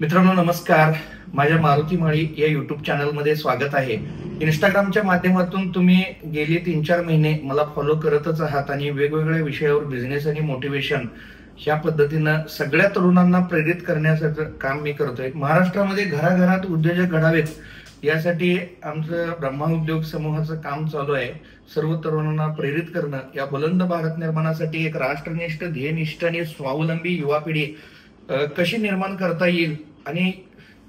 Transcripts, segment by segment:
मित्रांनो नमस्कार. माझ्या मारुती माळी या युट्यूब चॅनलमध्ये स्वागत आहे. इंस्टाग्रामच्या माध्यमातून तुम्ही गेली 3-4 महिने मला फॉलो करतच आहात आणि वेगवेगळ्या विषयावर बिझनेस आणि मोटिवेशन ह्या पद्धतीनं सगळ्या तरुणांना प्रेरित करण्याचं काम मी करतोय. महाराष्ट्रामध्ये घराघरात उद्योजक घडावेत यासाठी आमचं ब्रह्मा उद्योग समूहाचं काम चालू आहे. सर्व तरुणांना प्रेरित करणं, या बुलंद भारत निर्माणासाठी एक राष्ट्रनिष्ठ, ध्येयनिष्ठ आणि स्वावलंबी युवा पिढी कशी निर्माण करता येईल आणि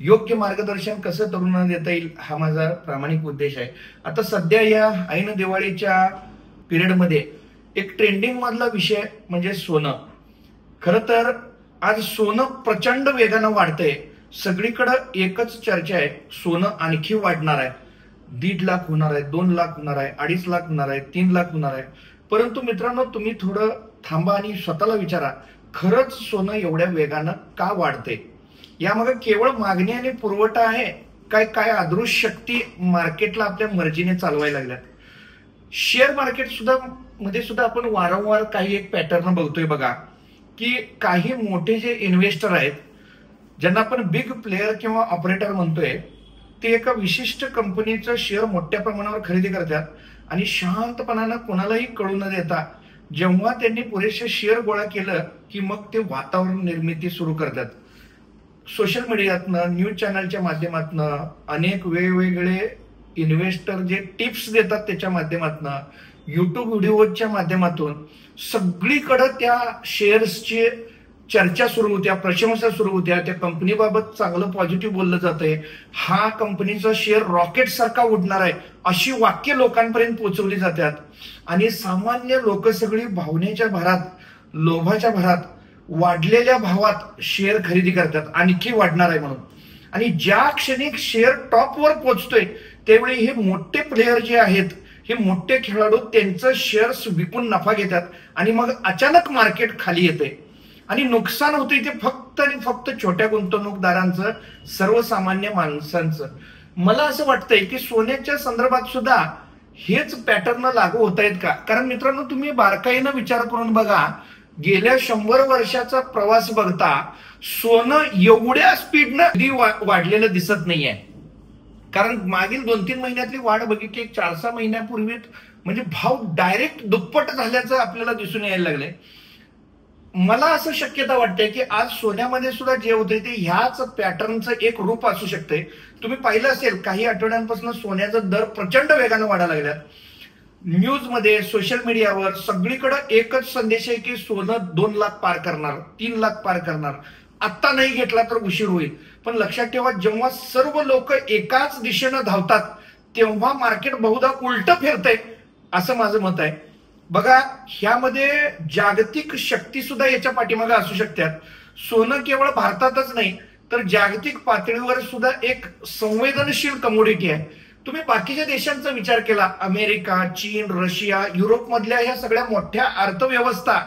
योग्य मार्गदर्शन कसं तरुणांना देता येईल हा माझा प्रामाणिक उद्देश आहे. आता सध्या या ऐन दिवाळीच्या पिरियडमध्ये एक ट्रेंडिंग मधला विषय म्हणजे सोनं. खरं तर आज सोनं प्रचंड वेगानं वाढतंय. सगळीकडे एकच चर्चा आहे, सोनं आणखी वाढणार आहे, 1.5 लाख होणार आहे, 2 लाख होणार आहे, 2.5 लाख होणार आहे, 3 लाख होणार आहे. परंतु मित्रांनो, तुम्ही थोडं थांबा आणि स्वतःला विचारा, खरंच सोनं एवढ्या वेगानं का वाढते? यामध्ये केवळ मागणी आणि पुरवठा आहे काय काय अदृश्य शक्ती मार्केटला आपल्या मर्जीने चालवायला लागल्यात? शेअर मार्केट सुद्धा आपण वारंवार काही एक पॅटर्न बघतोय बघा, की काही मोठे जे इन्व्हेस्टर आहेत, ज्यांना आपण बिग प्लेयर किंवा ऑपरेटर म्हणतोय, ते एका विशिष्ट कंपनीचं शेअर मोठ्या प्रमाणावर खरेदी करतात आणि शांतपणानं कोणालाही कळू न देता जेव्हा त्यांनी पुरेसे शेअर गोळा केलं की मग ते वातावरण निर्मिती सुरू करतात. सोशल मीडियातनं, न्यूज चॅनलच्या माध्यमातनं, अनेक वेगवेगळे इन्व्हेस्टर जे टिप्स देतात त्याच्या माध्यमातनं, युट्यूब व्हिडिओच्या माध्यमातून सगळीकडे त्या शेअर्सची चर्चा सुरू होत्या, प्रशंसा सुरू होत्या. त्या कंपनीबाबत चांगलं पॉझिटिव्ह बोललं जातंय. हा कंपनीचा शेअर रॉकेट सारखा उडणार आहे अशी वाक्य लोकांपर्यंत पोहोचवली जातात आणि सामान्य लोक सगळी भावनेच्या भरात, लोभाच्या भरात वाढलेल्या भावात शेअर खरेदी करतात, आणखी वाढणार आहे म्हणून. आणि ज्या क्षणी शेअर टॉपवर पोहोचतोय त्यावेळी हे मोठे प्लेयर जे आहेत, हे मोठे खेळाडू त्यांचं शेअर्स विकून नफा घेतात आणि मग अचानक मार्केट खाली येते आणि नुकसान होते ते फक्त आणि फक्त छोट्या गुंतवणूकदारांचं, सर्वसामान्य माणसांचं. मला असं वाटतंय की सोन्याच्या संदर्भात सुद्धा हेच पॅटर्न लागू होत आहेत का? कारण मित्रांनो, तुम्ही बारकाईनं विचार करून बघा, गेल्या 100 वर्षाचा प्रवास बघता सोनं एवढ्या स्पीडनं वाढलेलं दिसत नाहीये. कारण मागील 2-3 महिन्यातली वाढ बघितली, 4-6 महिन्यापूर्वी म्हणजे भाव डायरेक्ट दुप्पट झाल्याचं आपल्याला दिसून यायला लागलंय. मला असं शक्यता वाटते की आज सोन्यामध्ये सुद्धा जे होते ते ह्याच पॅटर्नचं एक रूप असू शकते. तुम्ही पाहिलं असेल, काही आठवड्यांपासून सोन्याचा दर प्रचंड वेगानं वाढायला लागल्यात. न्यूजमध्ये, सोशल मीडियावर सगळीकडे एकच संदेश आहे की सोनं 2 लाख पार करणार, 3 लाख पार करणार. आत्ता नाही घेतला तर उशीर होईल. पण लक्षात ठेवा, जेव्हा सर्व लोक एकाच दिशेनं धावतात तेव्हा मार्केट बहुधा उलट फिरतंय असं माझं मत आहे. बघा, ह्यामध्ये जागतिक शक्ती सुद्धा याच्या पाठीमागे असू शकतात. सोनं केवळ भारतातच नाही तर जागतिक पातळीवर सुद्धा एक संवेदनशील कमोडिटी आहे. तुम्ही बाकीच्या देशांचा विचार केला, अमेरिका, चीन, रशिया, युरोप मधल्या ह्या सगळ्या मोठ्या अर्थव्यवस्था,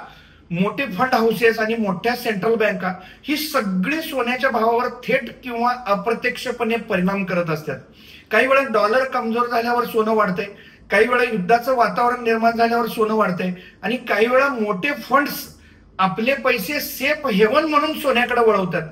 मोठे फंड हाऊसेस आणि मोठ्या सेंट्रल बँका ही सगळी सोन्याच्या भावावर थेट किंवा अप्रत्यक्षपणे परिणाम करत असतात. काही वेळा डॉलर कमजोर झाल्यावर सोनं वाढतंय, काही वेळा युद्धाचं वातावरण निर्माण झाल्यावर सोनं वाढतंय आणि काही वेळा मोठे फंड्स आपले पैसे सेफ हेवन म्हणून सोन्याकडे वळवतात.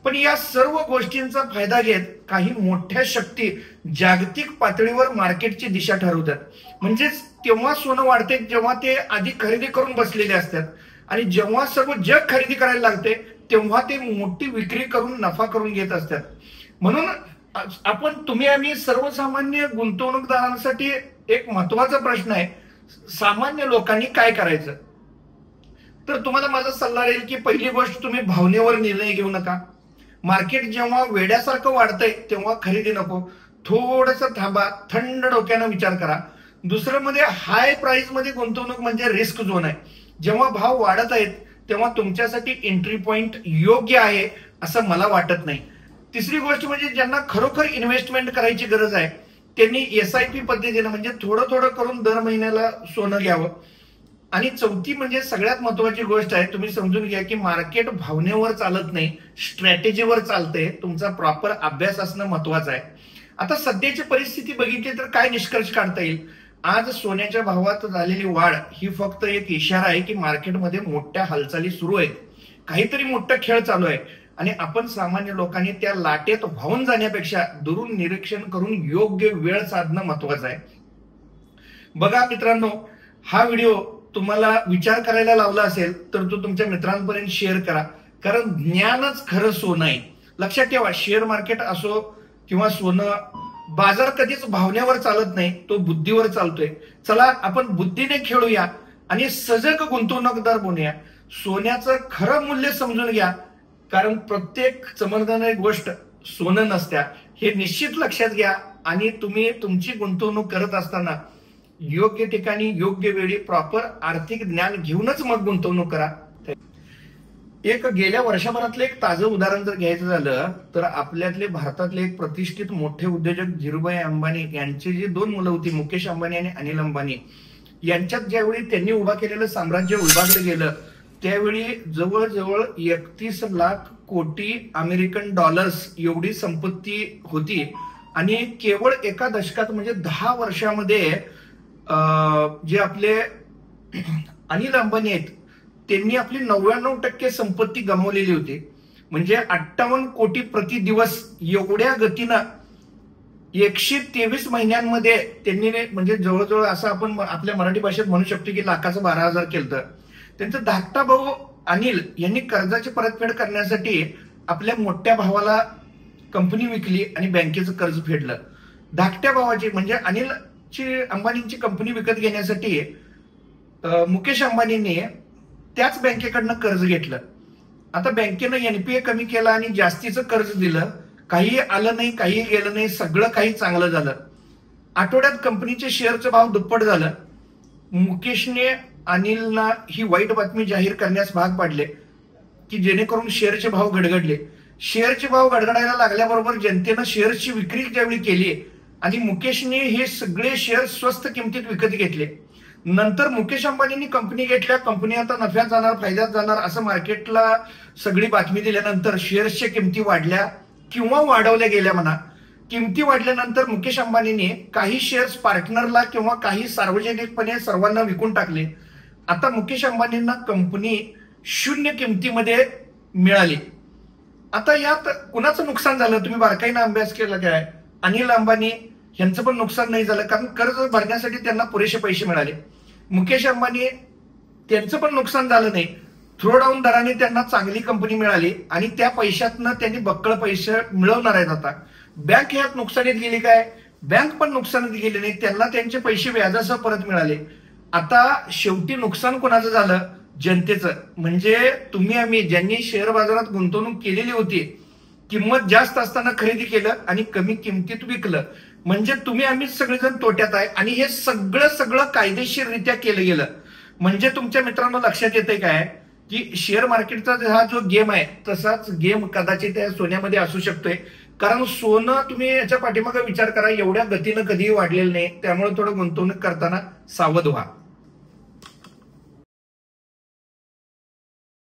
पण या सर्व गोष्टींचा फायदा घेत काही मोठ्या शक्ती जागतिक पातळीवर मार्केटची दिशा ठरवतात. म्हणजेच तेव्हा सोनं वाढते जेव्हा ते आधी खरेदी करून बसलेले असतात आणि जेव्हा सर्व जग खरेदी करायला लागते तेव्हा ते मोठी विक्री करून नफा करून घेत असतात. म्हणून तुम्ही आम्ही सर्वसामान्य गुंतवणूकदारांसाठी एक महत्वाचा प्रश्न आहे, सामान्य लोकांनी काय करायचं? तर तुम्हाला माझा सल्ला राहील की पहिली गोष्ट, तुम्ही भावनेवर निर्णय घेऊ नका. मार्केट जेव्हा वेड्यासारखं वाढतंय तेव्हा खरेदी नको, थोडंसं थांबा, थंड डोक्यानं विचार करा. दुसरं म्हणजे हाय प्राइस मध्ये गुंतवणूक म्हणजे रिस्क झोन आहे. जेव्हा भाव वाढत आहेत तेव्हा तुमच्यासाठी एंट्री पॉइंट योग्य आहे असं मला वाटत नाही. तिसरी गोष्ट म्हणजे ज्यांना खरोखर इन्व्हेस्टमेंट करायची गरज आहे त्यांनी SIP पद्धतीने म्हणजे थोडं थोडं करून दर महिन्याला सोनं घ्यावं. आणि चौथी म्हणजे सगळ्यात महत्वाची गोष्ट आहे, तुम्ही समजून घ्या की मार्केट भावनेवर चालत नाही, स्ट्रॅटेजीवर चालते. तुमचा प्रॉपर अभ्यास असणं महत्वाचं आहे. आता सध्याची परिस्थिती बघितली तर काय निष्कर्ष काढता येईल? आज सोन्याच्या भावात झालेली वाढ ही फक्त एक इशारा आहे की मार्केटमध्ये मोठ्या हालचाली सुरू आहेत, काहीतरी मोठा खेळ चालू आहे आणि आपण सामान्य लोकांनी त्या लाटेत वाहून जाण्यापेक्षा दुरून निरीक्षण करून योग्य वेळ साधणं महत्वाचं आहे. बघा मित्रांनो, हा व्हिडिओ तुम्हाला विचार करायला लावला असेल तर तो तुमच्या मित्रांपर्यंत शेअर करा, कारण ज्ञानच खरं सोनं आहे. लक्षात ठेवा, शेअर मार्केट असो किंवा सोनं, बाजार कधीच भावनेवर चालत नाही, तो बुद्धीवर चालतोय. चला आपण बुद्धीने खेळूया आणि सजग गुंतवणूकदार बनूया. सोन्याचं खरं मूल्य समजून घ्या, कारण प्रत्येक चमकणारी गोष्ट सोनं नसत्या, हे निश्चित लक्षात घ्या. आणि तुम्ही तुमची गुंतवणूक करत असताना योग्य ठिकाणी योग्य वेळी प्रॉपर आर्थिक ज्ञान घेऊनच मग गुंतवणूक करा. एक गेल्या वर्षभरातलं एक ताजं उदाहरण जर घ्यायचं झालं तर आपल्यातले भारतातले एक प्रतिष्ठित मोठे उद्योजक धीरूभाई अंबानी यांची जी दोन मुलं होती, मुकेश अंबानी आणि अनिल अंबानी, यांच्यात ज्यावेळी त्यांनी उभा केलेलं साम्राज्य उभारलं गेलं त्यावेळी जवळजवळ 31 लाख कोटी अमेरिकन डॉलर्स एवढी संपत्ती होती. आणि केवळ एका दशकात म्हणजे 10 वर्षामध्ये जे आपले अनिल अंबानी आहेत त्यांनी आपली 99% संपत्ती गमावलेली होती. म्हणजे 58 कोटी प्रति दिवस एवढ्या गतीनं 123 महिन्यांमध्ये त्यांनी, म्हणजे जवळजवळ असं आपण आपल्या मराठी भाषेत म्हणू शकतो की लाखाचं 12,000 केलं. त्यांचा धाकटा भाऊ अनिल यांनी कर्जाची परतफेड करण्यासाठी आपल्या मोठ्या भावाला कंपनी विकली आणि बँकेचं कर्ज फेडलं. धाकट्या भावाची म्हणजे अनिलची अंबानींची कंपनी विकत घेण्यासाठी मुकेश अंबानींनी त्याच बँकेकडनं कर्ज घेतलं. आता बँकेनं एनपीए कमी केला आणि जास्तीचं कर्ज दिलं. काही आलं नाही, काही गेलं नाही, सगळं काही चांगलं झालं. आठवड्यात कंपनीचे शेअरचा भाव दुप्पट झालं. मुकेशने अनिलना ही वाईट बातमी जाहीर करण्यास भाग पाडले की जेणेकरून शेअरचे भाव गडगडले. शेअरचे भाव गडगडायला लागल्याबरोबर जनतेनं शेअरची विक्री ज्यावेळी केली आणि मुकेशने हे सगळे शेअर स्वस्त किमतीत विकत घेतले. नंतर मुकेश अंबानींनी कंपनी घेतल्या, कंपनी आता नफ्यात जाणार, फायद्यात जाणार असं मार्केटला सगळी बातमी दिल्यानंतर शेअर्सच्या किमती वाढल्या किंवा वाढवल्या गेल्या म्हणा. किमती वाढल्यानंतर मुकेश अंबानींनी काही शेअर्स पार्टनरला किंवा काही सार्वजनिकपणे सर्वांना विकून टाकले. आता मुकेश अंबानींना कंपनी 0 किमतीमध्ये मिळाली. आता यात कुणाचं नुकसान झालं तुम्ही बारकाईनं अभ्यास केला काय? अनिल अंबानी यांचं पण नुकसान नाही झालं, कारण कर्ज भरण्यासाठी त्यांना पुरेसे पैसे मिळाले. मुकेश अंबानी त्यांचं पण नुकसान झालं नाही, थ्रो डाऊन दराने त्यांना चांगली कंपनी मिळाली आणि त्या पैशातनं त्यांनी बक्कळ पैसे मिळवणार आहेत. आता बँक ह्यात नुकसानीत गेली काय? बँक पण नुकसानीत गेली नाही, त्यांना त्यांचे पैसे व्याजासह परत मिळाले. आता शेवटी नुकसान कोणाचं झालं? जनतेचं. म्हणजे तुम्ही आम्ही ज्यांनी शेअर बाजारात गुंतवणूक केलेली होती, किंमत जास्त असताना खरेदी केलं आणि कमी किमतीत विकलं, म्हणजे तुम्ही आम्ही सगळेजण तोट्यात आहे. आणि हे सगळं कायदेशीररित्या केलं गेलं. म्हणजे तुमच्या मित्रांनो लक्षात येतंय काय की शेअर मार्केटचा हा जो गेम आहे तसाच गेम कदाचित त्या सोन्यामध्ये असू शकतोय. कारण सोनं तुम्ही याच्या पाठीमागे विचार करा, एवढ्या गतीनं कधीही वाढलेलं नाही. त्यामुळे थोडं गुंतवणूक करताना सावध व्हा.